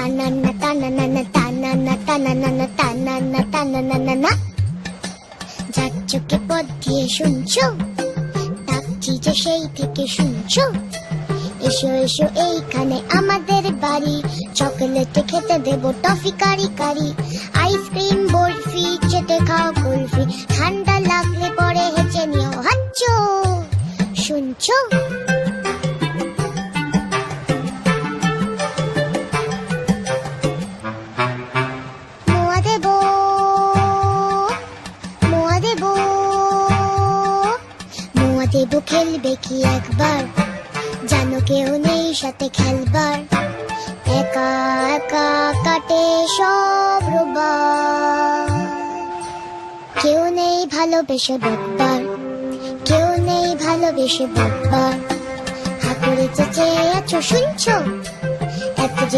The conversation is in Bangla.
তানান্না তানানানা তানান্না তানানানা তানান্না তানানানা। যার চোখে পথ দিয়ে শুনছো, ডাকছি যে সেই থেকে শুনছো। এসো এসো এইখানে আমাদের বাড়ি, চকলেটে খেতে দেবো টফি কারি কারি। আইসক্রিম বরফি চেটে খাও কুলফি, ঠান্ডা লাগলে পরে হেঁচে নিও হাচ্চো। শুনছো? মোয়া দেবো, মোয়া দেবো, মোয়া দেবো খেলবে কি একবার, জানো কেউ নেই সাথে খেলবার। একা একা কাটে সব রোববার, কেউ নেই ভালোবেসে বকবার, কেউ নেই ভালোবেসে বকবার। হাতুড়ে চেঁচে আছো শুনছো? এত যে